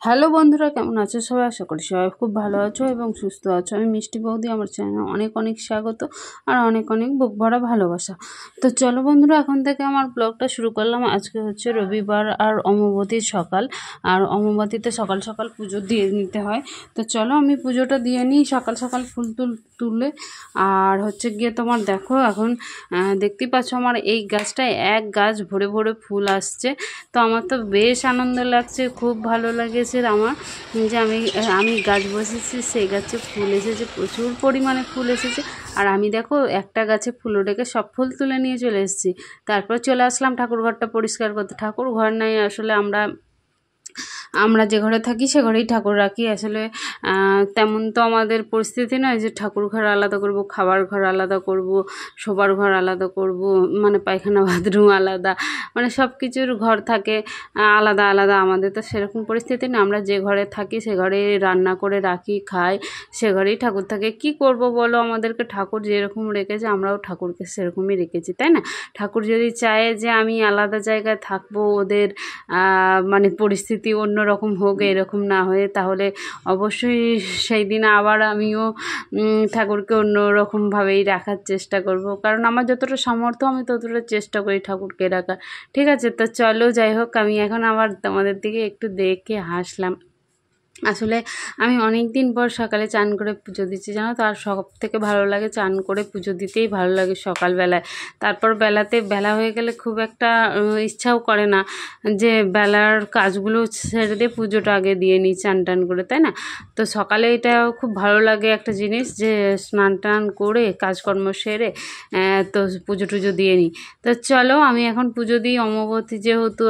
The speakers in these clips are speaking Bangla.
হ্যালো বন্ধুরা, কেমন আছো সবাই? আশা করি সবাই খুব ভালো আছো এবং সুস্থ আছো। আমি মিষ্টি বৌদি, আমার চ্যানেলে অনেক অনেক স্বাগত আর অনেক অনেক বুক ভরা ভালোবাসা। তো চলো বন্ধুরা, এখন থেকে আমার ব্লগটা শুরু করলাম। আজকে হচ্ছে রবিবার আর অমাবতীর সকাল, আর অমাবতীতে সকাল সকাল পুজো দিয়ে নিতে হয়। তো চলো আমি পুজোটা দিয়ে নিই সকাল সকাল ফুল তুলে। আর হচ্ছে গিয়ে তোমার দেখো, এখন দেখতেই পাচ্ছ আমার এই গাছটায় এক গাছ ভরে ভরে ফুল আসছে। তো আমার তো বেশ আনন্দ লাগছে, খুব ভালো লাগেছে আমার যে আমি গাছ বসেছি, সেই গাছে ফুল এসেছে, প্রচুর পরিমাণে ফুল এসেছে। আর আমি দেখো একটা গাছে ফুল রেখে সব ফুল তুলে নিয়ে চলে এসেছি। তারপর চলে আসলাম ঠাকুর ঘরটা পরিষ্কার করতে। ঠাকুর ঘর নাই, আসলে আমরা যে ঘরে থাকি সে ঘরেই ঠাকুর রাখি। আসলে তেমন তো আমাদের পরিস্থিতি নয় যে ঠাকুর ঘর আলাদা করব, খাবার ঘর আলাদা করব, শোবার ঘর আলাদা করব, মানে পায়খানা বাথরুম আলাদা, মানে সব কিছুর ঘর থাকে আলাদা আলাদা। আমাদের তো সেরকম পরিস্থিতি না, আমরা যে ঘরে থাকি সে ঘরে রান্না করে রাখি, খাই, সে ঘরেই ঠাকুর থাকে। কি করব বলো, আমাদেরকে ঠাকুর যেরকম রেখেছে আমরাও ঠাকুরকে সেরকমই রেখেছি, তাই না? ঠাকুর যদি চায় যে আমি আলাদা জায়গায় থাকবো, ওদের মানে পরিস্থিতি অন্য রকম হোক, এরকম না হয়ে, তাহলে অবশ্যই সেই দিন আবার আমিও ঠাকুরকে অন্য রকমভাবেই রাখার চেষ্টা করব। কারণ আমার যতটা সামর্থ্য আমি ততটা চেষ্টা করি ঠাকুরকে রাখার। ঠিক আছে, তো চলো যাই হোক, আমি এখন আবার তোমাদের দিকে একটু দেখে হাসলাম। আসলে আমি অনেক দিন পর সকালে চান করে পুজো দিচ্ছি, জানো তো। আর সব থেকে ভালো লাগে চান করে পুজো দিতেই ভালো লাগে সকালবেলায়। তারপর বেলা হয়ে গেলে খুব একটা ইচ্ছাও করে না যে বেলার কাজগুলো ছেড়ে দিয়ে পুজোটা আগে দিয়ে নিই চান টান করে, তাই না? তো সকালে এটা খুব ভালো লাগে একটা জিনিস, যে স্নান টান করে কাজকর্ম সেরে তো পুজো টুজো দিয়ে নিই। তো চলো আমি এখন পুজো দিই। অমাবতী যেহেতু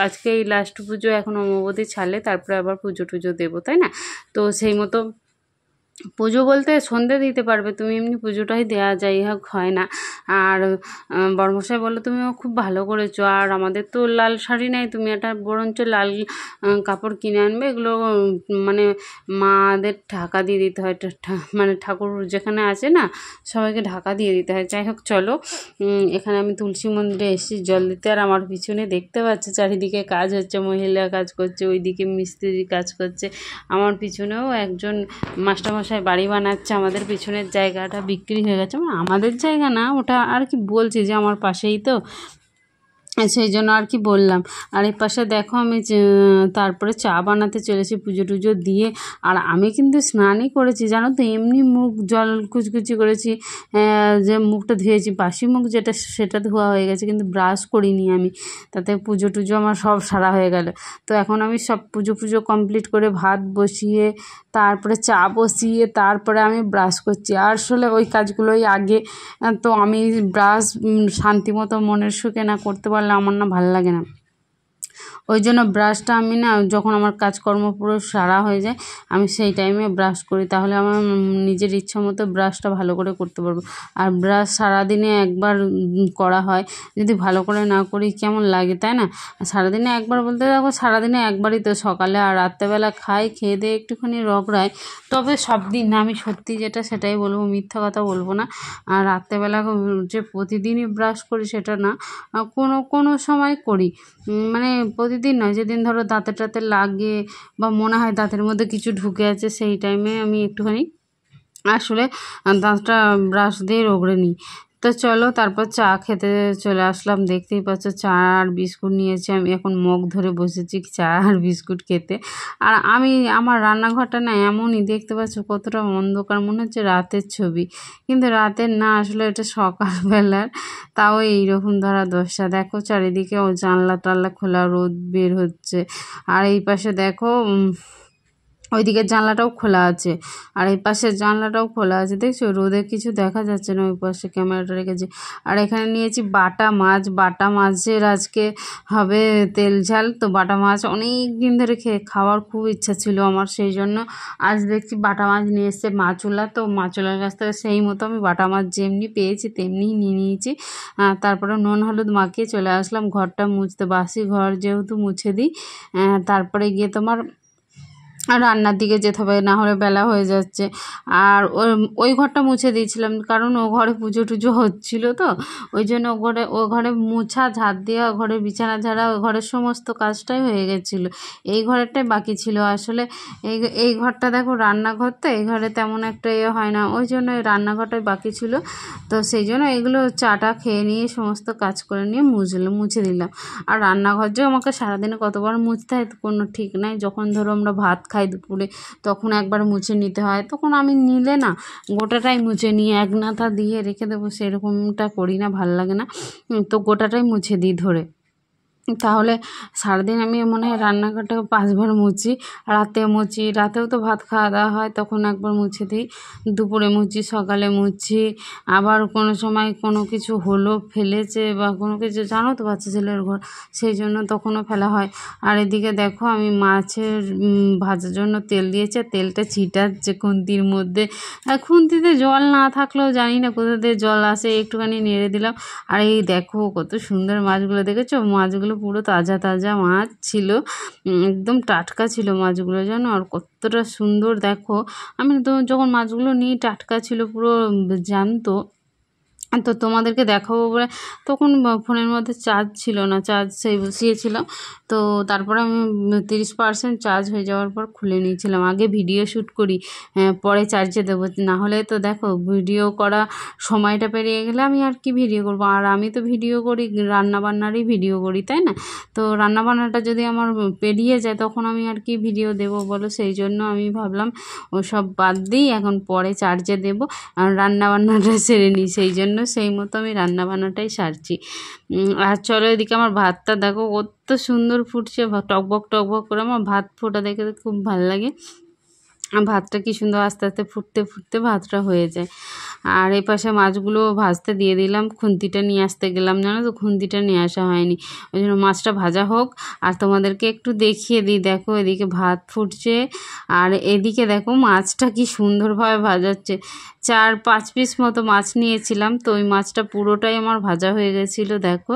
আজকে এই লাস্ট পুজো, এখন অমাবতী ছাড়লে তারপরে আবার পুজো টুজো দেবো, তাই না? তো সেই মতো পুজো বলতে সন্ধে দিতে পারবে তুমি, এমনি পুজোটাই দেওয়া যাই হোক হয় না। আর বড়মশাই বললো তুমিও খুব ভালো করেছো, আর আমাদের তো লাল শাড়ি নেই, তুমি একটা বরঞ্চ লাল কাপড় কিনে আনবে। এগুলো মানে মাদের ঢাকা দিয়ে দিতে হয়, মানে ঠাকুর যেখানে আছে না সবাইকে ঢাকা দিয়ে দিতে হয়। যাই হোক চলো, এখানে আমি তুলসী মন্দিরে এসেছি জল দিতে। আর আমার পিছনে দেখতে পাচ্ছি চারিদিকে কাজ হচ্ছে, মহিলা কাজ করছে, ওইদিকে মিস্ত্রি কাজ করছে, আমার পিছনেও একজন মাস্টারমশাই বাড়ি বানাচ্ছে। আমাদের পিছনের জায়গাটা বিক্রি হয়ে গেছে, মানে আমাদের জায়গা না ওটা, আর কি বলছি যে আমার পাশেই তো, সেই জন্য আর কি বললাম। আর এই পাশে দেখো আমি তারপরে চা বানাতে চলেছি পুজো টুজো দিয়ে। আর আমি কিন্তু স্নানই করেছি, জানো তো, এমনি মুখ জল কুচকুচি করেছি, যে মুখটা ধুয়েছি, বাসি মুখ যেটা সেটা ধোয়া হয়ে গেছে, কিন্তু ব্রাশ করিনি আমি। তাতে পুজো টুজো আমার সব সারা হয়ে গেল। তো এখন আমি সব পুজো কমপ্লিট করে ভাত বসিয়ে, তারপরে চা বসিয়ে, তারপরে আমি ব্রাশ করছি। আর আসলে ওই কাজগুলোই আগে। তো আমি ব্রাশ শান্তিমতো মনের সুখে না করতে পারলে আমার না ভালো লাগে না। ওই জন্য ব্রাশটা আমি না, যখন আমার কাজকর্ম পুরো সারা হয়ে যায় আমি সেই টাইমে ব্রাশ করি, তাহলে আমার নিজের ইচ্ছা মতো ব্রাশটা ভালো করে করতে পারবো। আর ব্রাশ সারাদিনে একবার করা হয়, যদি ভালো করে না করি কেমন লাগে, তাই না? সারাদিনে একবার বলতে দেখো, সারাদিনে একবারই তো, সকালে আর রাত্রেবেলা খাই, খেয়ে দিয়ে একটুখানি রগড়াই। তবে সব দিন না, আমি সত্যি যেটা সেটাই বলবো, মিথ্যা কথা বলবো না। আর রাত্রেবেলা যে প্রতিদিনই ব্রাশ করি সেটা না, কোনো সময় করি, মানে প্রতিদিন নয়। যেদিন ধরো দাঁতে টাতে লাগে বা মনে হয় দাঁতের মধ্যে কিছু ঢুকে আছে, সেই টাইমে আমি একটুখানি আসলে দাঁতটা ব্রাশ দিয়ে রগড়ে নিই। তো চলো তারপর চা খেতে চলে আসলাম। দেখতেই পাচ্ছ চা আর বিস্কুট নিয়েছি, আমি এখন মগ ধরে বসেছি চা আর বিস্কুট খেতে। আর আমার রান্নাঘরটা না এমনই, দেখতে পাচ্ছ কতটা অন্ধকার, মনে হচ্ছে রাতের ছবি, কিন্তু রাতের না, আসলে এটা সকালবেলার। তাও এইরকম ধরা দশটা। দেখো চারিদিকে ও জানলা টানলা খোলা, রোদ বের হচ্ছে। আর এই পাশে দেখো ওইদিকের জানলাটাও খোলা আছে, আর এই পাশের জানলাটাও খোলা আছে। দেখছো রোদে কিছু দেখা যাচ্ছে না, ওই পাশে ক্যামেরাটা রেখেছি। আর এখানে নিয়েছি বাটা মাছের আজকে হবে তেল ঝাল। তো বাটা মাছ অনেক দিন ধরে খাওয়ার খুব ইচ্ছা ছিল আমার, সেই জন্য আজ দেখছি বাটা মাছ নিয়ে এসছে মাছওয়ালা। তো মাছওয়ালার কাছ থেকে সেই মতো আমি বাটা মাছ যেমনি পেয়েছি তেমনিই নিয়ে নিয়েছি। তারপরে নুন হলুদ মাখিয়ে চলে আসলাম ঘরটা মুছতে, বাসি ঘর যেহেতু মুছে দিই। তারপরে গিয়ে তোমার আর রান্নার দিকে যেতে হবে, না হলে বেলা হয়ে যাচ্ছে। আর ওই ঘরটা মুছে দিয়েছিলাম, কারণ ও ঘরে পুজো টুজো হচ্ছিলো তো, ওই জন্য ও ঘরে মুছা, ঝাড় দেওয়া, ঘরের বিছানা ঝাড়া, ওই ঘরের সমস্ত কাজটাই হয়ে গেছিলো। এই ঘরেরটাই বাকি ছিল আসলে। এই ঘরটা দেখো রান্নাঘর, তো এই ঘরে তেমন একটা হয় না, ওই জন্য এই রান্নাঘরটাই বাকি ছিল। তো সেই জন্য এগুলো চাটা খেয়ে নিয়ে সমস্ত কাজ করে নিয়ে মুছে দিলাম। আর রান্নাঘর যে আমাকে সারাদিনে কতবার মুছতে হয় কোনো ঠিক নাই। যখন ধরো আমরা ভাত খাই দুপুরে, তখন একবার মুছে নিতে হয়, তখন আমি নিলে না গোটাটাই মুছে নিয়ে এক নাথা দিয়ে রেখে দেবো, সেরকমটা করি না, ভাল লাগে না। তো গোটাটাই মুছে দিই ধরে। তাহলে সারাদিন আমি মনে হয় রান্নাঘরটাকে 5 বার মুছি, রাতে মুছি, রাতেও তো ভাত খাওয়া দাওয়া হয় তখন একবার মুছে দিই, দুপুরে মুছি, সকালে মুছি। আবার কোনো সময় কোনো কিছু হলো, ফেলেছে বা কোনো কিছু, জানো তো বাচ্চা ছেলের ঘর, সেই জন্য তখনও ফেলা হয়। আর এদিকে দেখো আমি মাছের ভাজার জন্য তেল দিয়েছি, তেলটা ছিটাচ্ছে খুন্তির মধ্যে। খুন্তিতে জল না থাকলেও জানি না কোথা থেকে জল আসে, একটুখানি নেড়ে দিলাম। আর এই দেখো কত সুন্দর মাছগুলো, দেখেছো? মাছগুলো পুরো তাজা তাজা মাছ ছিল, একদম টাটকা ছিল মাছগুলো, জানো? আর কতটা সুন্দর দেখো, আমি তো যখন মাছগুলো নিই টাটকা ছিল পুরো জ্যান্ত। তো তোমাদেরকে দেখাবো বলে তখন ফোনের মধ্যে চার্জ ছিল না, চার্জ সেই বসিয়েছিলাম। তো তারপরে আমি 30% চার্জ হয়ে যাওয়ার পর খুলে নিয়েছিলাম। আগে ভিডিও শ্যুট করি, পরে চার্জে দেবো, না হলে তো দেখো ভিডিও করা সময়টা পেরিয়ে গেলে আমি আর কি ভিডিও করবো। আর আমি তো ভিডিও করি, রান্নাবান্নারই ভিডিও করি, তাই না? তো রান্নাবান্নাটা যদি আমার পেরিয়ে যায় তখন আমি আর কি ভিডিও দেবো বলো? সেই জন্য আমি ভাবলাম ওসব বাদ দিই, এখন পরে চার্জে দেবো, আর রান্নাবান্নাটা সেরে নিই। সেই জন্য সেই মতো আমি রান্নাবান্নাটাই সারছি। আর চলো এদিকে আমার ভাতটা দেখো কত সুন্দর ফুটছে, টকবক টকবক করে। আমার ভাত ফোটা দেখে খুব ভালো লাগে। ভাতটা কি সুন্দর আস্তে আস্তে ফুটতে ফুটতে ভাতটা হয়ে যায়। আর এই পাশে মাছগুলো ভাজতে দিয়ে দিলাম, খুন্তিটা নিয়ে আসতে গেলাম, জানো তো খুন্তিটা নিয়ে আসা হয়নি, ওই জন্য মাছটা ভাজা হোক আর তোমাদেরকে একটু দেখিয়ে দিই। দেখো এদিকে ভাত ফুটছে, আর এদিকে দেখো মাছটা কি সুন্দরভাবে ভাজাচ্ছে। 4-5 পিস মতো মাছ নিয়েছিলাম, তো ওই মাছটা পুরোটাই আমার ভাজা হয়ে গেছিলো। দেখো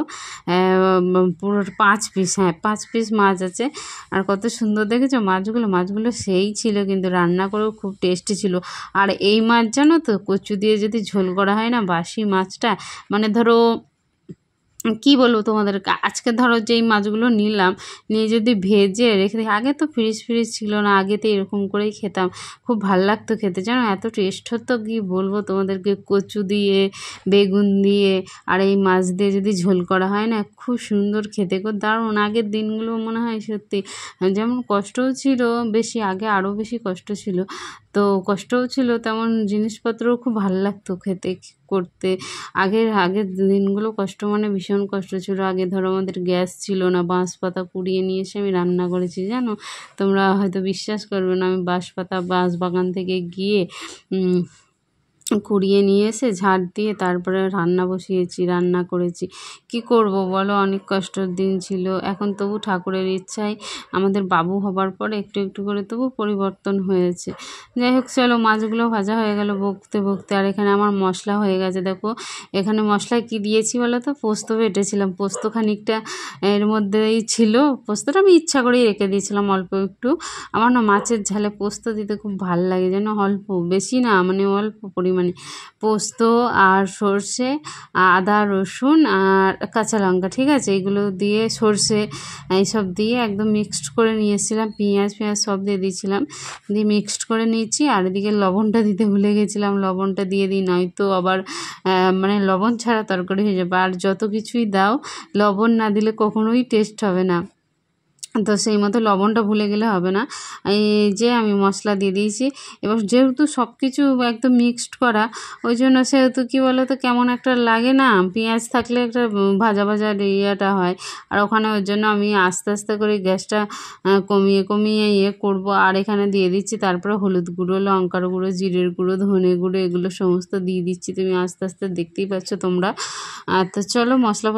পুরো 5 পিস, হ্যাঁ 5 পিস মাছ আছে। আর কত সুন্দর দেখেছো মাছগুলো সেই ছিল, কিন্তু রান্না করেও খুব টেস্টি ছিল। আর এই মাছ জানো তো কচু দিয়ে যদি ঝোল করা হয় না, বাসি মাছটা, মানে ধরো কি বলবো তোমাদেরকে, আজকে ধরো যেই মাছগুলো নিলাম, নিয়ে যদি ভেজে রেখে দিই, আগে তো ফ্রিজ ছিল না, আগে তো এরকম করেই খেতাম, খুব ভাল লাগতো খেতে, জানো এত টেস্ট হতো কি বলবো তোমাদেরকে। কচু দিয়ে, বেগুন দিয়ে আর এই মাছ দিয়ে যদি ঝোল করা হয় না, খুব সুন্দর খেতে, খুব দারুণ। আগের দিনগুলো মনে হয় সত্যি, যেমন কষ্টও ছিল বেশি, আগে আরও বেশি কষ্ট ছিল, তো কষ্টও ছিল তেমন, জিনিসপত্রও খুব ভালো লাগতো খেতে করতে। আগের দিনগুলো কষ্ট মানে ভীষণ কষ্ট ছিল। আগে ধরো আমাদের গ্যাস ছিল না, বাঁশ পাতা কুড়িয়ে নিয়ে এসে আমি রান্না করেছি, জানো? তোমরা হয়তো বিশ্বাস করবে না, আমি বাঁশ বাগান থেকে গিয়ে কুড়িয়ে নিয়ে এসে ঝাড় দিয়ে তারপরে রান্না করেছি। কি করব বলো, অনেক কষ্টের দিন ছিল। এখন তবু ঠাকুরের ইচ্ছায় আমাদের বাবু হবার পরে একটু একটু করে তবু পরিবর্তন হয়েছে। যাই হোক চলো, মাছগুলো ভাজা হয়ে গেল বকতে বকতে। আর এখানে আমার মশলা হয়ে গেছে, দেখো এখানে মশলায় কি দিয়েছি বলো তো? পোস্ত বেটেছিলাম, পোস্ত খানিকটা এর মধ্যেই ছিল, পোস্তটা আমি ইচ্ছা করেই রেখে দিয়েছিলাম অল্প একটু। আমার না মাছের ঝালে পোস্ত দিতে খুব ভালো লাগে, যেন অল্প, বেশি না, মানে অল্প পরিমাণে পোস্ত আর সর্ষে, আদা, রসুন আর কাঁচা লঙ্কা, ঠিক আছে, এগুলো দিয়ে সর্ষে এইসব দিয়ে একদম মিক্সড করে নিয়েছিলাম, পেঁয়াজ সব দিয়ে দিয়েছিলাম, দিয়ে মিক্সড করে নিয়েছি। আর এদিকে লবণটা দিতে ভুলে গেছিলাম, লবণটা দিয়ে দিই, নয়তো আবার মানে লবণ ছাড়া তরকারি হয়ে যাবে। আর যত কিছুই দাও লবণ না দিলে কখনোই টেস্ট হবে না, তো সেই মতো লবণটা ভুলে গেলে হবে না। এই যে আমি মশলা দিয়ে দিয়েছি, এবার যেহেতু সব কিছু একদম মিক্সড করা, ওই জন্য সেহেতু কী বলো তো কেমন একটা লাগে না, পেঁয়াজ থাকলে একটা ভাজা ভাজা ইয়েটা হয়। আর ওখানে ওর জন্য আমি আস্তে আস্তে করে গ্যাসটা কমিয়ে করব। আর এখানে দিয়ে দিচ্ছি তারপরে হলুদ গুঁড়ো, লঙ্কার গুঁড়ো, জিরের গুঁড়ো, ধনে গুঁড়ো, এগুলো সমস্ত দিয়ে দিচ্ছি, তুমি আস্তে আস্তে দেখতেই পাচ্ছ তোমরা। তো চলো মশলা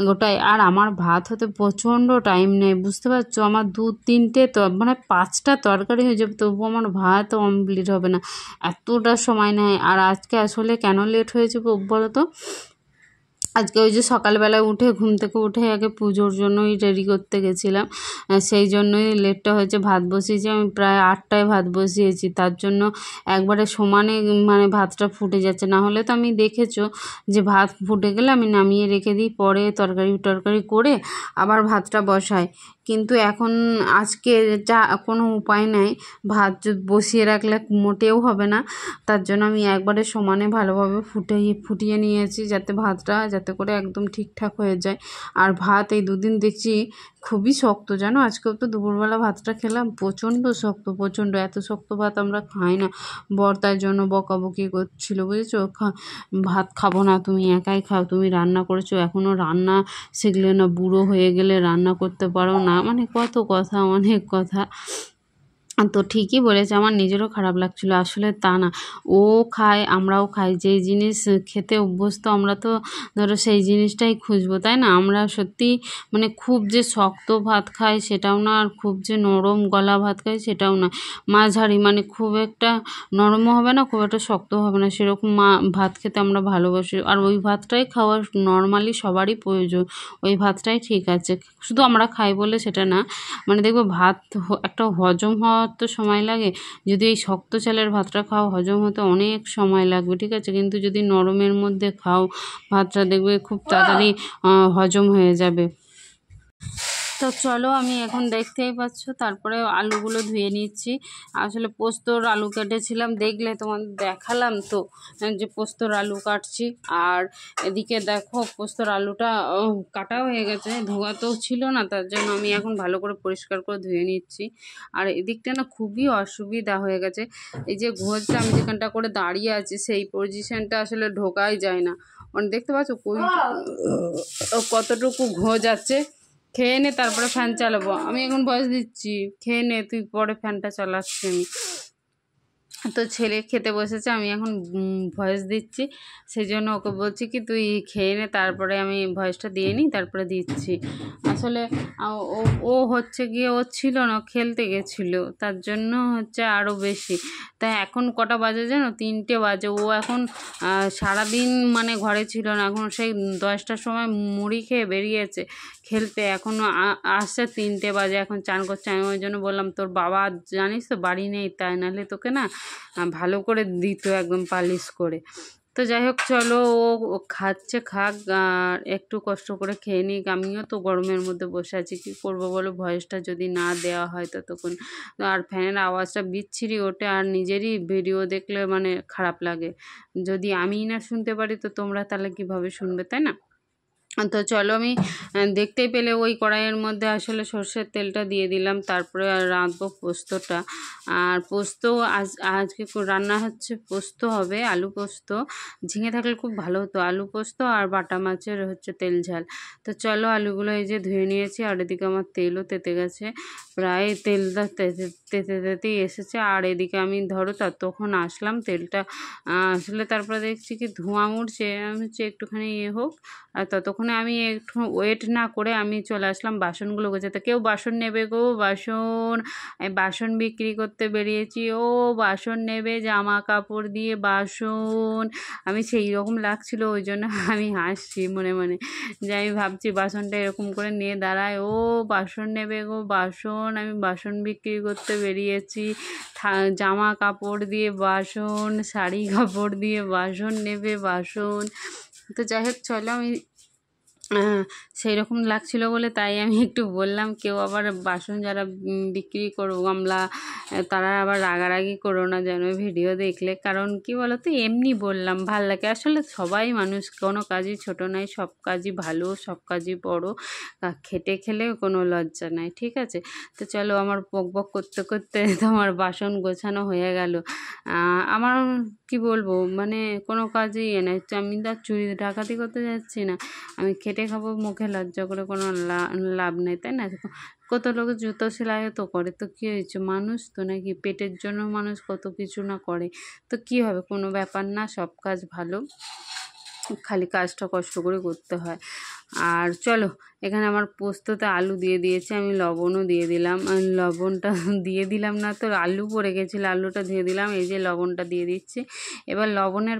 গোটাই। আর আমার ভাত হতে প্রচণ্ড টাইম নেয়, বুঝতে পারছো? আমার 2-3টে মানে 5টা তরকারি হয়ে যাবে, তবুও আমার ভাত কমপ্লিট হবে না, এতটা সময় নেয়। আর আজকে আসলে কেন লেট হয়েছে বলো তো? আজকে ওই যে সকালবেলায় উঠে ঘুম থেকে উঠে আগে পুজোর জন্যই রেডি করতে গেছিলাম, সেই জন্যই লেটটা হয়েছে। ভাত বসিয়েছি আমি প্রায় 8টায় ভাত বসিয়েছি, তার জন্য একবারে সমানে মানে ভাতটা ফুটে যাচ্ছে। না হলে তো আমি দেখেছো যে ভাত ফুটে গেলে আমি নামিয়ে রেখে দিই, পরে তরকারি করে আবার ভাতটা বসাই। কিন্তু এখন আজকে যা কোনো উপায় নাই, ভাত বসিয়ে রাখলে মোটেও হবে না, তার জন্য আমি একবারে সমানে ভালোভাবে ফুটিয়ে নিয়েছি, যাতে ভাতটা যাতে করে একদম ঠিকঠাক হয়ে যায়। আর ভাত এই দুদিন দেখছি খুবই শক্ত, জানো। আজকেও তো দুপুরবেলা ভাতটা খেলাম, প্রচণ্ড শক্ত, প্রচণ্ড। এত শক্ত ভাত আমরা খাই না। বর তার জন্য বকাবকি করছিল, বুঝেছো, ভাত খাবো না, তুমি একাই খাও, তুমি রান্না করেছো, এখনও রান্না শিখলে না, বুড়ো হয়ে গেলে রান্না করতে পারো না, মানে কত কথা, অনেক কথা। তো ঠিকই বলেছে, আমার নিজেরও খারাপ লাগছিলো। আসলে তা না, ও খায় আমরাও খাই, যেই জিনিস খেতে অভ্যস্ত আমরা তো ধরো সেই জিনিসটাই খুঁজবো, তাই না। আমরা সত্যি মানে খুব যে শক্ত ভাত খাই সেটাও না, আর খুব যে নরম গলা ভাত খাই সেটাও না, মাঝারি, মানে খুব একটা নরমও হবে না, খুব একটা শক্ত হবে না, সেরকম ভাত খেতে আমরা ভালোবাসি। আর ওই ভাতটাই খাওয়া নর্মালি সবারই প্রয়োজন, ওই ভাতটাই ঠিক আছে। শুধু আমরা খাই বলে সেটা না, মানে দেখবো ভাত একটা হজম হওয়ার তো সময় লাগে। যদি এই শক্ত চালের ভাতটা খাও হজম হতে অনেক সময় লাগবে, ঠিক আছে। কিন্তু যদি নরমের মধ্যে খাও ভাতটা, দেখবে খুব তাড়াতাড়ি হজম হয়ে যাবে। তো চলো, আমি এখন দেখতেই পাচ্ছ তারপরে আলুগুলো ধুয়ে নিচ্ছি। আসলে পোস্তর আলু কেটেছিলাম, দেখলে তোমাদের দেখালাম তো যে পোস্তর আলু কাটছি। আর এদিকে দেখো পোস্তর আলুটা কাটা হয়ে গেছে, ধোয়া তো ছিল না, তার জন্য আমি এখন ভালো করে পরিষ্কার করে ধুয়ে নিচ্ছি। আর এদিকটা না খুবই অসুবিধা হয়ে গেছে, এই যে ঘোজটা আমি যেখানটা করে দাঁড়িয়ে আছি সেই পজিশনটা আসলে ঢোকাই যায় না। মানে দেখতে পাচ্ছ কতটুকু ঘোজ আছে। খেয়ে নে, তারপরে ফ্যান চালাবো। আমি এখন বয়স দিচ্ছি, খেয়ে নে তুই, পরে ফ্যানটা চালাচ্ছি আমি। তো ছেলে খেতে বসেছে, আমি এখন ভয়েস দিচ্ছি, সেই জন্য ওকে বলছি কি তুই খেয়ে নে, তারপরে আমি ভয়েসটা দিয়ে নিই, তারপরে দিচ্ছি। আসলে ও ও হচ্ছে গিয়ে ও ছিল না, খেলতে গেছিলো, তার জন্য হচ্ছে আরও বেশি। তাই এখন কটা বাজে জানো, 3টে বাজে। ও এখন সারাদিন মানে ঘরে ছিল না, এখন সেই 10টার সময় মুড়ি খেয়ে বেরিয়েছে খেলতে, এখনও আসছে 3টে বাজে, এখন চান করছে। আমি ওই জন্য বললাম তোর বাবা জানিস তো বাড়ি নেই, তাই নাহলে তোকে না ভালো করে দিত একদম পালিশ করে। তো যাই হোক চলো, ও খাচ্ছে খাক, আর একটু কষ্ট করে খেয়ে নিক। আমিও তো গরমের মধ্যে বসে আছি, কী করবো বলো, ভয়েসটা যদি না দেওয়া হয় ততক্ষণ। আর ফ্যানের আওয়াজটা বিচ্ছিরি ওঠে, আর নিজেরই ভিডিও দেখলে মানে খারাপ লাগে। যদি আমিই না শুনতে পারি তো তোমরা তাহলে কীভাবে শুনবে, তাই না। তো চলো, আমি দেখতেই পেলে ওই কড়াইয়ের মধ্যে আসলে সর্ষের তেলটা দিয়ে দিলাম, তারপরে রাঁধবো পোস্তটা। আর পোস্ত আজকে রান্না হচ্ছে, পোস্ত হবে, আলু পোস্ত। ঝিঙে থাকলে খুব ভালো হতো, আলু পোস্ত আর বাটা মাছের হচ্ছে তেল ঝাল। তো চলো, আলুগুলো এই যে ধুয়ে নিয়েছি, আর এদিকে আমার তেলও তেতে গেছে, প্রায় তেলটা তেতেই এসেছে। আর এদিকে আমি ধরো ততক্ষণ আসলাম, তেলটা আসলে তারপরে দেখছি কি ধোঁয়া উঠছে, আমি হচ্ছে একটুখানি হোক। আর ততক্ষণে আমি একটু ওয়েট না করে আমি চলে আসলাম বাসনগুলো গোছাতে। কেউ বাসন নেবে গো, বাসন, আমি বাসন বিক্রি করতে বেরিয়েছি। ও বাসন নেবে, জামা কাপড় দিয়ে বাসন, আমি সেই রকম লাগছিল, ওই জন্য আমি হাসছি মনে মনে, যে আমি ভাবছি বাসনটা এরকম করে নিয়ে দাঁড়ায়, ও বাসন নেবে গো বাসন, আমি বাসন বিক্রি করতে বেরিয়েছি, জামা কাপড় দিয়ে বাসন, শাড়ি কাপড় দিয়ে বাসন নেবে বাসন। তো যাই হোক চলো, আমি সেই রকম লাগছিল বলে তাই আমি একটু বললাম। কেউ আবার বাসন যারা বিক্রি করো গামলা, তারা আবার রাগারাগি করো না যেন ভিডিও দেখলে, কারণ কি বলো তো, এমনি বললাম, ভাল লাগে। আসলে সবাই মানুষ, কোনো কাজই ছোট নাই, সব কাজই ভালো, সব কাজই বড়, খেটে খেলেও কোনো লজ্জা নাই, ঠিক আছে। তো চলো, আমার বক বক করতে করতে তোমার বাসন গোছানো হয়ে গেল। আমার কি বলবো, মানে কোনো কাজই নেই, আমি তার চুরি ডাকাতি করতে যাচ্ছি না, আমি খেটে খাবো, মুখে লজ্জা করে কোনো লাভ নেই, তাই না। কত লোক জুতো সেলাইও তো করে, তো কী হয়েছে, মানুষ তো নাকি, পেটের জন্য মানুষ কত কিছু না করে, তো কী হবে, কোনো ব্যাপার না, সব কাজ ভালো, খালি কাজটা কষ্ট করে করতে হয়। আর চলো এখানে আমার পোস্ততে আলু দিয়ে দিয়েছি, আমি লবণও দিয়ে দিলাম, লবণটা দিয়ে দিলাম না তো আলু পড়ে গেছিলো, আলুটা দিয়ে দিলাম, এই যে লবণটা দিয়ে দিচ্ছি। এবার লবণের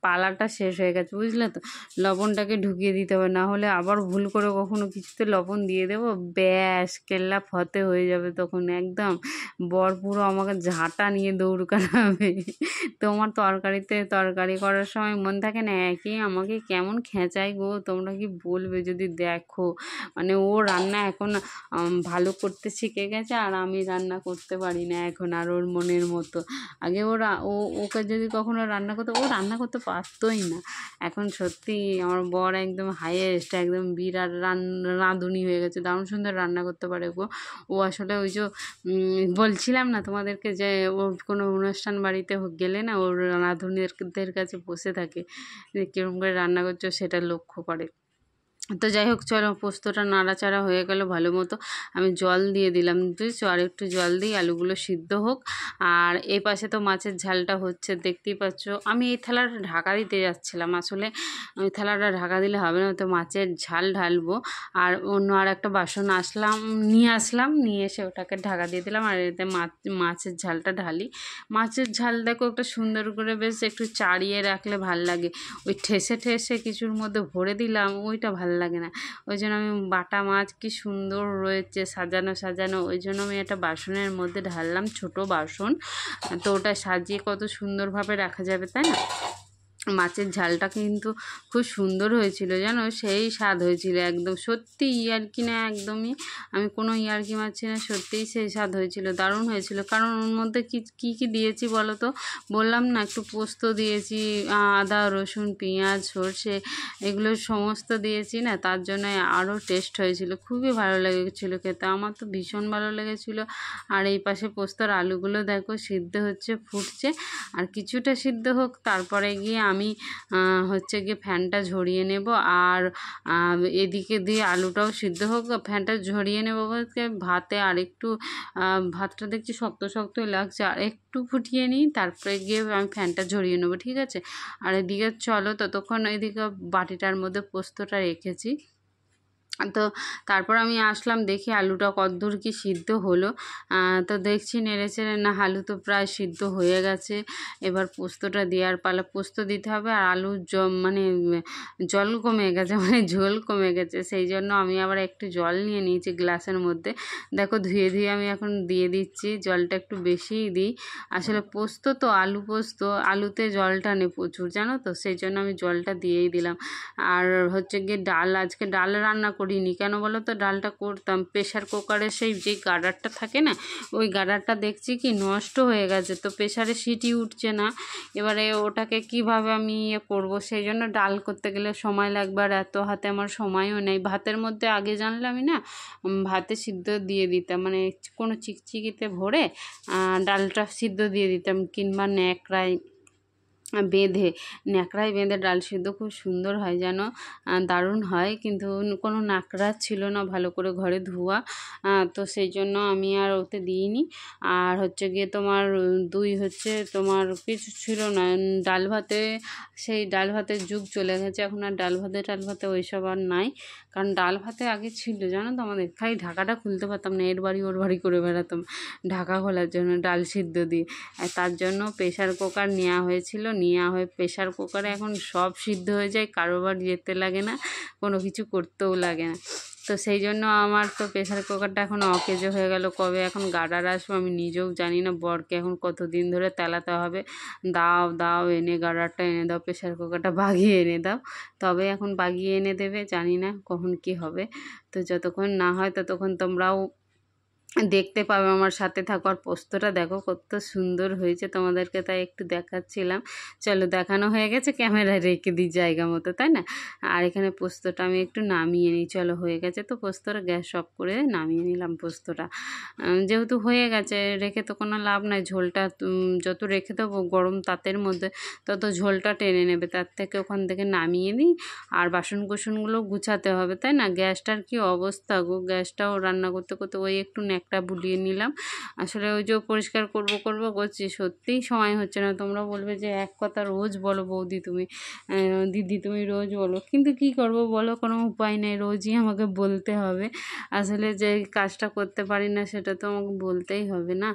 পালাটা শেষ হয়ে গেছে, বুঝলে তো, লবণটাকে ঢুকিয়ে দিতে হবে, না হলে আবার ভুল করে কখনো কিছুতে লবণ দিয়ে দেবো, ব্যাস কেল্লা ফতে হয়ে যাবে, তখন একদম বর পুরো আমাকে ঝাঁটা নিয়ে দৌড় কাটাবে। তোমার তরকারি করার সময় মন থাকে না একই আমাকে কেমন খেঁচাই গো, তোমরা কি বলবে যদি দেখো, মানে ও রান্না এখন ভালো করতে শিখে গেছে, আর আমি রান্না করতে পারি না এখন আর ওর মনের মতো। আগে ওকে যদি কখনো রান্না করতে, ও রান্না করতে পারতোই না। এখন সত্যি আমার বর একদম হাইয়েস্ট, একদম বিরাট রাঁধুনি হয়ে গেছে, দারুণ সুন্দর রান্না করতে পারে গো। ও আসলে ওই যে বলছিলাম না তোমাদেরকে যে ও কোনো অনুষ্ঠান বাড়িতে গেলে না ওর রাঁধুনিদের কাছে বসে থাকে, যে কীরকম করে রান্না করছো সেটা লক্ষ্য করে। তো যাই হোক চলো, পোস্তটা নাড়াচাড়া হয়ে গেল ভালো মতো, আমি জল দিয়ে দিলাম, বুঝছো, আর একটু জল দিই আলুগুলো সিদ্ধ হোক। আর এই পাশে তো মাছের ঝালটা হচ্ছে, দেখতেই পাচ্ছ। আমি এই থালাটা ঢাকা দিতে যাচ্ছিলাম, আসলে ওই থালাটা ঢাকা দিলে হবে না, তো মাছের ঝাল ঢালবো। আর অন্য আর একটা বাসন নিয়ে আসলাম, নিয়ে এসে ওটাকে ঢাকা দিয়ে দিলাম, আর এতে মাছের ঝালটা ঢালি। মাছের ঝাল দেখো একটা সুন্দর করে বেশ একটু চাড়িয়ে রাখলে ভাল লাগে, ওই ঠেসে ঠেসে কিছুর মধ্যে ভরে দিলাম ওইটা ভাল লাগে না। ওই জন্য আমি বাটা মাছ কি সুন্দর রয়েছে সাজানো সাজানো, ওই জন্য আমি একটা বাসনের মধ্যে ঢাললাম, ছোট বাসন, তো ওটা সাজিয়ে কত সুন্দরভাবে রাখা যাবে, তাই না। মাছের ঝালটা কিন্তু খুব সুন্দর হয়েছিল জানো, সেই স্বাদ হয়েছিল একদম, সত্যি ইয়ার্কি না, একদমই আমি কোনো ইয়ার্কি মারছি না, সত্যিই সেই স্বাদ হয়েছিল, দারুণ হয়েছিল। কারণ ওর মধ্যে কী দিয়েছি বলো তো, বললাম না একটু পোস্ত দিয়েছি, আদা রসুন পেঁয়াজ সর্ষে এগুলো সমস্ত দিয়েছি না, তার জন্য আরও টেস্ট হয়েছিল, খুবই ভালো লেগেছিলো খেতে, আমার তো ভীষণ ভালো লেগেছিলো। আর এই পাশে পোস্তর আলুগুলো দেখো সিদ্ধ হচ্ছে, ফুটছে, আর কিছুটা সিদ্ধ হোক, তারপরে গিয়ে আমি হচ্ছে গিয়ে ফ্যানটা ঝরিয়ে নেব, আর এদিকে দিয়ে আলুটাও সিদ্ধ হোক, ফ্যানটা ঝরিয়ে নেব বলতে ভাতে আর একটু ভাতটা দেখছি শক্ত শক্তই লাগছে, আর একটু ফুটিয়ে নিই, তারপরে গিয়ে আমি ফ্যানটা ঝরিয়ে নেবো, ঠিক আছে। আর এদিকে চলো ততক্ষণ এদিকে বাটিটার মধ্যে পোস্তটা রেখেছি, তো তারপর আমি আসলাম, দেখি আলুটা কতদূর কি সিদ্ধ হলো, তো দেখছি নেড়েচেড়ে না, আলু তো প্রায় সিদ্ধ হয়ে গেছে, এবার পোস্তটা দেওয়ার পালা, পোস্ত দিতে হবে, আর আলু মানে জল কমে গেছে, মানে ঝোল কমে গেছে, সেই জন্য আমি আবার একটু জল নিয়ে নিয়েছি গ্লাসের মধ্যে, দেখো ধুয়ে আমি এখন দিয়ে দিচ্ছি, জলটা একটু বেশিই দিই, আসলে পোস্ত তো আলু পোস্ত, আলুতে জলটা নেই প্রচুর জানো তো, সেই জন্য আমি জলটা দিয়েই দিলাম। আর হচ্ছে গিয়ে আজকে ডাল রান্না করিনি, কেন বলো তো, ডালটা করতাম প্রেশার কুকারে, সেই যে গার্ডারটা থাকে না, ওই গার্ডারটা দেখছি কি নষ্ট হয়ে গেছে, তো প্রেশারে সিটি উঠছে না, এবারে ওটাকে কিভাবে আমি করবো, সেই জন্য ডাল করতে গেলে সময় লাগবে, আর এত হাতে আমার সময়ও নেই, ভাতের মধ্যে আগে জানলে আমি না ভাতে সিদ্ধ দিয়ে দিতাম, মানে কোনো চিকচিকিতে ভরে ডালটা সিদ্ধ দিয়ে দিতাম, কিংবা ন্যাকড়ায় বেঁধে ডাল সিদ্ধ খুব সুন্দর হয় যেন, দারুণ হয়, কিন্তু কোনো ন্যাকড়া ছিল না ভালো করে ঘরে ধোয়া, তো সেই জন্য আমি আর ওতে দিইনি। আর হচ্ছে গিয়ে তোমার তোমার কিছু ছিল না সেই ডাল ভাতের যুগ চলে গেছে, এখন আর ডাল ভাতে ওইসব আর নাই, কারণ ডাল ভাতে আগে ছিল জানো তো, আমাদের খালি ঢাকাটা খুলতে পারতাম না, এর বাড়ি ওর বাড়ি করে বেড়াতাম ঢাকা খোলার জন্য ডাল সিদ্ধ দিয়ে, তার জন্য প্রেশার কুকার নেওয়া হয়েছিল, প্রেশার কুকারে এখন সব সিদ্ধ হয়ে যায়, কারোবার যেতে লাগে না, কোনো কিছু করতেও লাগে না, তো সেই জন্য আমার তো প্রেশার কুকারটা এখন অকেজো হয়ে গেল, কবে এখন গার্ডার আসবো আমি নিজেও জানি না, বরকে এখন কতদিন ধরে তেলাতে হবে, দাও এনে গার্ডারটা এনে দাও, প্রেশার কুকারটা বাগিয়ে এনে দাও, তবে এখন বাগিয়ে এনে দেবে, জানি না কখন কি হবে, তো যতক্ষণ না হয় ততক্ষণ তোমরাও দেখতে পাবে, আমার সাথে থাকো। আর পোস্তটা দেখো কত সুন্দর হয়েছে, তোমাদেরকে তাই একটু দেখাচ্ছিলাম, চলো দেখানো হয়ে গেছে, ক্যামেরায় রেখে দিই জায়গা মতো, তাই না। আর এখানে পোস্তটা আমি একটু নামিয়ে নিই, চলো হয়ে গেছে তো পোস্তটা, গ্যাস অফ করে নামিয়ে নিলাম পোস্তটা, যেহেতু হয়ে গেছে রেখে তো কোনো লাভ নাই, ঝোলটা যত রেখে দেবো গরম তাতের মধ্যে তত ঝোলটা টেনে নেবে, তার থেকে ওখান থেকে নামিয়ে নিই, আর বাসন কোসনগুলো গুছাতে হবে, তাই না। গ্যাসটার কি অবস্থা গো, গ্যাসটাও রান্না করতে করতে ওই একটু একটা বুলিয়ে নিলাম। আসলে ওই যে পরিষ্কার করব করছি, সত্যিই সময় হচ্ছে না। তোমরা বলবে যে এক কথা রোজ বলো বৌদি তুমি, দিদি তুমি রোজ বলো, কিন্তু কি করব বলো, কোনো উপায় নেই, রোজই আমাকে বলতে হবে। আসলে যে কাজটা করতে পারি না সেটা তো আমাকে বলতেই হবে না।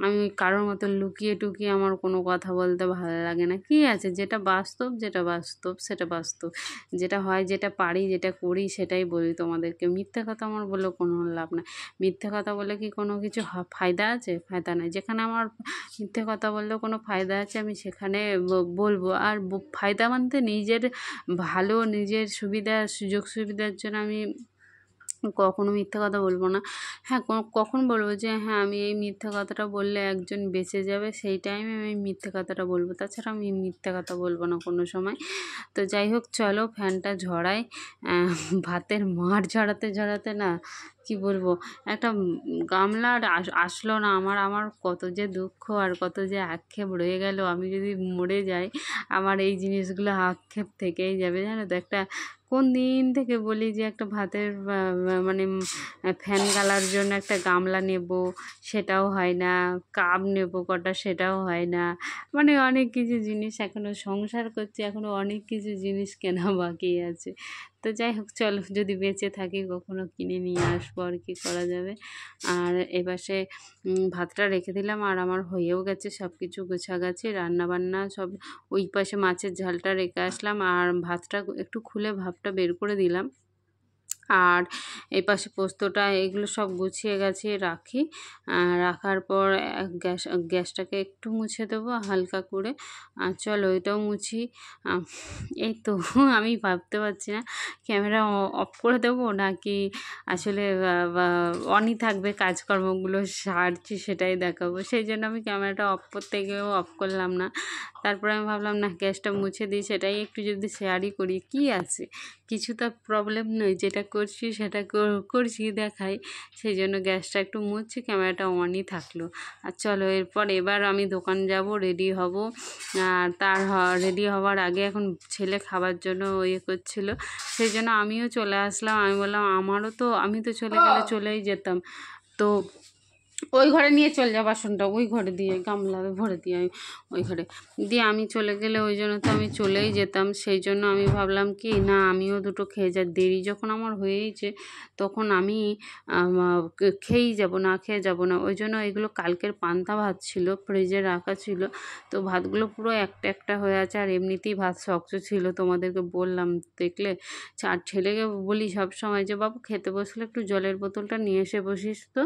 আমি কারোর মতো লুকিয়ে টুকিয়ে আমার কোনো কথা বলতে ভালো লাগে না। কি আছে, যেটা বাস্তব সেটা বাস্তব, যেটা হয়, যেটা পারি, যেটা করি সেটাই বলি তোমাদেরকে। মিথ্যে কথা আমার বললেও কোনো লাভ নাই। মিথ্যে কথা বলে কি কোনো কিছু ফায়দা আছে? ফায়দা নাই। যেখানে আমার মিথ্যে কথা বললেও কোনো ফায়দা আছে আমি সেখানে বলবো। আর ফায়দা মানতে নিজের ভালো, নিজের সুবিধা, সুযোগ সুবিধার জন্য আমি কখনো মিথ্যে কথা বলবো না। হ্যাঁ, কখন বলবো যে হ্যাঁ আমি এই মিথ্যে কথাটা বললে একজন বেঁচে যাবে, সেই টাইমে আমি মিথ্যে কথাটা বলবো, তাছাড়া আমি মিথ্যে কথা বলবো না কোনো সময়। তো যাই হোক, চলো ফ্যানটা ঝরাই। ভাতের মাড় ঝরাতে না, কি বলবো, একটা গামলা আর আসলো না। আমার কত যে দুঃখ আর কত যে আক্ষেপ রয়ে গেল। আমি যদি মরে যাই আমার এই জিনিসগুলো আক্ষেপ থেকেই যাবে, জানো তো। একটা কোন দিন থেকে বলি যে একটা ভাতের মানে ফ্যান গালার জন্য একটা গামলা নেব, সেটাও হয় না। কাপ নেব কটা, সেটাও হয় না। মানে অনেক কিছু জিনিস, এখনও সংসার করছি, এখনও অনেক কিছু জিনিস কেনা বাকি আছে। তো যাই হোক, চলো যদি বেঁচে থাকি কখনো কিনে নিয়ে আসবো, আর কি করা যাবে। আর এপাশে ভাতটা রেখে দিলাম, আর আমার হয়েও গেছে সব কিছু গোছাগাছি, রান্নাবান্না সব। ওই পাশে মাছের ঝালটা রেখে আসলাম, আর ভাতটা একটু খুলে ভাতটা বের করে দিলাম। আর এই পাশে পোস্তটা, এগুলো সব গুছিয়ে গাছিয়ে রাখি। রাখার পর গ্যাসটাকে একটু মুছে দেবো হালকা করে। আর চলো এটাও মুছি। এই তো আমি ভাবতে পারছি না ক্যামেরা অফ করে দেবো নাকি আসলে অনই থাকবে, কাজকর্মগুলো সারছি সেটাই দেখাবো। সেই জন্য আমি ক্যামেরাটা অফ করতে গিয়েও অফ করলাম না। তারপরে আমি ভাবলাম না, গ্যাসটা মুছে দিই, সেটাই একটু যদি শেয়ারই করি, কি আছে, কিছু তো প্রবলেম নয়, যেটা করছি সেটা করছি দেখাই। সেই জন্য গ্যাসটা একটু মুছছি, ক্যামেরাটা অনই থাকলো। আর চলো এবার আমি দোকান যাব, রেডি হব। আর রেডি হওয়ার আগে এখন ছেলে খাবার জন্য ইয়ে করছিল, সেই জন্য আমিও চলে আসলাম। আমি বললাম আমি তো চলে গেলে চলেই যেতাম, তো ওই ঘরে নিয়ে চলে যা বাসনটা, ওই ঘরে দিয়ে গামলা ভরে দিয়ে আমি ওই ঘরে দিয়ে আমি চলে গেলে ওই জন্য তো আমি চলেই যেতাম। সেই জন্য আমি ভাবলাম কি না, আমিও দুটো খেয়ে যা, দেরি যখন আমার হয়েইছে তখন আমি খেয়েই যাব, না খেয়ে যাব না। ওই জন্য এগুলো কালকের পান্তা ভাত ছিল, ফ্রিজে রাখা ছিল, তো ভাতগুলো পুরো একটা একটা হয়ে আছে। আর এমনিতেই ভাত শক্ত ছিল, তোমাদেরকে বললাম দেখলে। আর ছেলেকে বলি সব সময় যে বাবু খেতে বসলে একটু জলের বোতলটা নিয়ে এসে বসিস তো।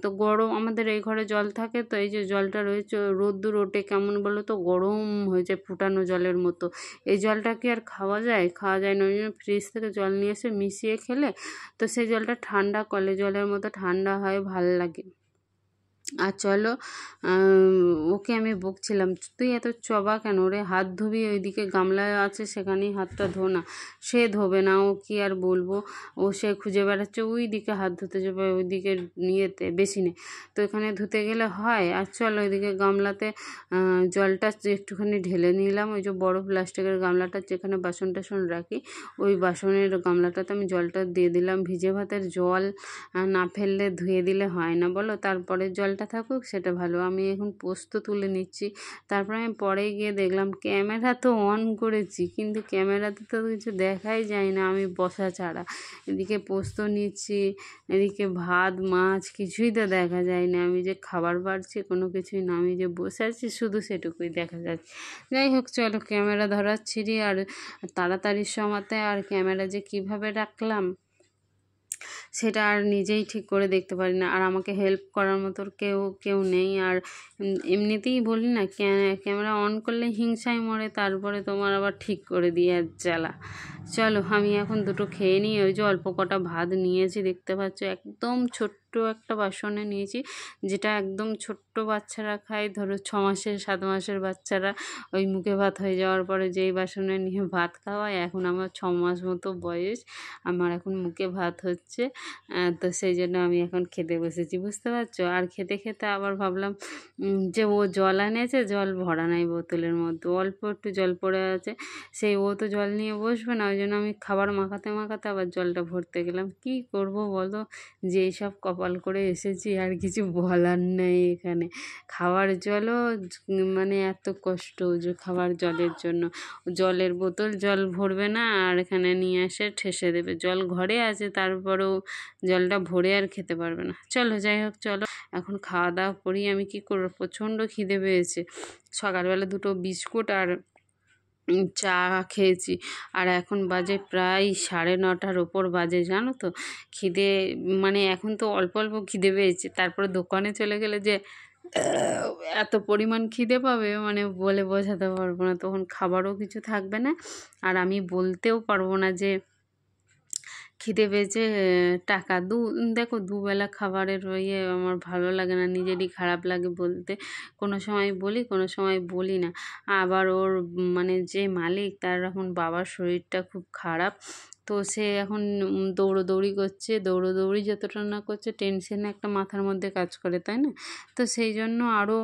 তো গরম, আমাদের এই ঘরে জল থাকে, তো এই যে জলটা রয়েছে, রোদ্দুর ওঠে কেমন বলো তো, গরম হয়েছে ফুটানো জলের মতো। এই জলটা কি আর খাওয়া যায়? খাওয়া যায় না। ওই জন্য ফ্রিজ থেকে জল নিয়ে এসে মিশিয়ে খেলে তো সেই জলটা ঠান্ডা, কলে জলের মতো ঠান্ডা হয়, ভাল লাগে। আর চলো, ওকে আমি বকছিলাম, তুই এত চবা কেন রে, হাত ধুবি, ওইদিকে গামলায় আছে সেখানেই হাতটা ধো না। সে ধোবে না, ও কি আর বলবো, সে খুঁজে বেড়াচ্ছে ওই দিকে হাত ধুতে যাবে, ওইদিকে নিয়েতে বেশি নেই, তো এখানে ধুতে গেলে হয়। আর চলো ওইদিকে গামলাতে জলটা একটুখানি ঢেলে নিলাম, ওই যে বড় প্লাস্টিকের গামলাটা যেখানে বাসন টাসন রাখি, ওই বাসনের গামলাটাতে আমি জলটা দিয়ে দিলাম। ভিজে ভাতের জল না ফেললে, ধুয়ে দিলে হয় না বলো, তারপরে জলটা থাকুক সেটা ভালো। আমি এখন পোস্ত তুলে নিচ্ছি, তারপরে আমি পরে গিয়ে দেখলাম ক্যামেরা তো অন করেছি, কিন্তু ক্যামেরাতে তো কিছু দেখাই যায় না আমি বসা ছাড়া। এদিকে পোস্ত নিচ্ছি, এদিকে ভাত মাছ কিছুই তো দেখা যায় না, আমি যে খাবার বাড়ছি কোনো কিছুই না, আমি যে বসে আছি শুধু সেটুকুই দেখা যাচ্ছে। যাই হোক, চলো ক্যামেরা ধরাচ্ছি আর তাড়াতাড়ির সময়তে, আর ক্যামেরা যে কিভাবে রাখলাম সেটা আর নিজেই ঠিক করে দেখতে পারি না, আর আমাকে হেল্প করার মতো কেউ নেই। আর এমনিতেই বলি না, ক্যামেরা অন করলে হিংসায় মরে, তারপরে তোমার আবার ঠিক করে দিয়ে আর জ্বালা। চলো আমি এখন দুটো খেয়ে নিই। ওই যে অল্প কটা ভাত নিয়েছি, দেখতে পাচ্ছ একদম ছোট্ট একটা বাসনে নিয়েছি, যেটা একদম ছোট্ট বাচ্চারা খায়, ধরো 6 মাসের 7 মাসের বাচ্চারা ওই মুখে ভাত হয়ে যাওয়ার পরে যেই বাসনে নিয়ে ভাত খাওয়ায়, এখন আমার 6 মাস মতো বয়স, আমার এখন মুখে ভাত হচ্ছে। তো সেই জন্য আমি এখন খেতে বসেছি, বুঝতে পারছো। আর খেতে খেতে আবার ভাবলাম যে ও জল এনেছে, জল ভরা নাই বোতলের মধ্যে, অল্প একটু জল পড়ে আছে, ও তো জল নিয়ে বসবে না, ওই জন্য আমি খাবার মাখাতে মাখাতে আবার জলটা ভরতে গেলাম। কি করব বলো, যে এইসব কপাল কপাল করে এসেছি, আর কিছু বলার নেই। এখানে খাওয়ার জলও মানে এত কষ্ট যে খাবার জলের জন্য, জলের বোতল জল ভরবে না আর এখানে নিয়ে এসে ঠেসে দেবে। জল ঘরে আছে, তারপরেও জলটা ভরে আর খেতে পারবে না। চলো যাই হোক, চলো এখন খাওয়া দাওয়া করি। আমি কি করবো, প্রচণ্ড খিদে পেয়েছে। সকালবেলা 2টো বিস্কুট আর চা খেয়েছি, আর এখন বাজে প্রায় 9:30 ওপর বাজে, জানো তো। খিদে মানে এখন তো অল্প অল্প খিদে পেয়েছে, তারপরে দোকানে চলে গেলে যে এত পরিমাণ খিদে পাবে মানে বলে বোঝাতে পারবো না। তখন খাবারও কিছু থাকবে না, আর আমি বলতেও পারবো না যে খিদে পেয়েছে টাকা দেখো দুবেলা খাবারের আমার ভালো লাগে না, নিজেরই খারাপ লাগে বলতে। কোনো সময় বলি, কোনো সময় বলি না। আবার ওর মানে যে মালিক, তার এখন বাবার শরীরটা খুব খারাপ, তো সে এখন দৌড়োদৌড়ি করছে। দৌড়োদৌড়ি যতটা না করছে, টেনশনে একটা মাথার মধ্যে কাজ করে, তাই না? তো সেই জন্য আরও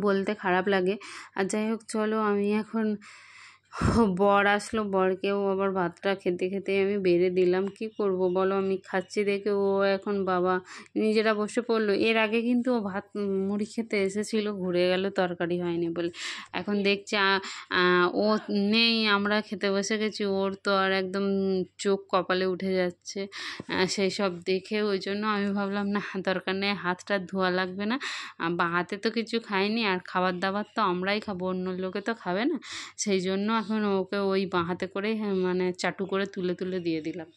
বলতে খারাপ লাগে। আর যাই হোক, চলো আমি এখন বর আসলো, বরকেও আবার ভাতটা খেতে খেতে আমি বেড়ে দিলাম। কি করব বলো, আমি খাচ্ছি দেখে ও এখন বাবা নিজেরা বসে পড়লো। এর আগে কিন্তু ও ভাত মুড়ি খেতে এসেছিল, ঘুরে গেল তরকারি হয়নি বলে। এখন দেখছি ও নেই, আমরা খেতে বসে গেছি, ওর তো আর একদম চোখ কপালে উঠে যাচ্ছে সেই সব দেখে। ওই জন্য আমি ভাবলাম না, দরকার নেই, হাতটা ধোয়া লাগবে না, বা হাতে তো কিছু খাইনি, আর খাবার দাবার তো আমরাই খাবো, অন্য লোকে তো খাবে না। সেই জন্য এখন ওকে ওই বাঁ হাতে করে মানে চাটু করে তুলে তুলে দিয়ে দিলাম।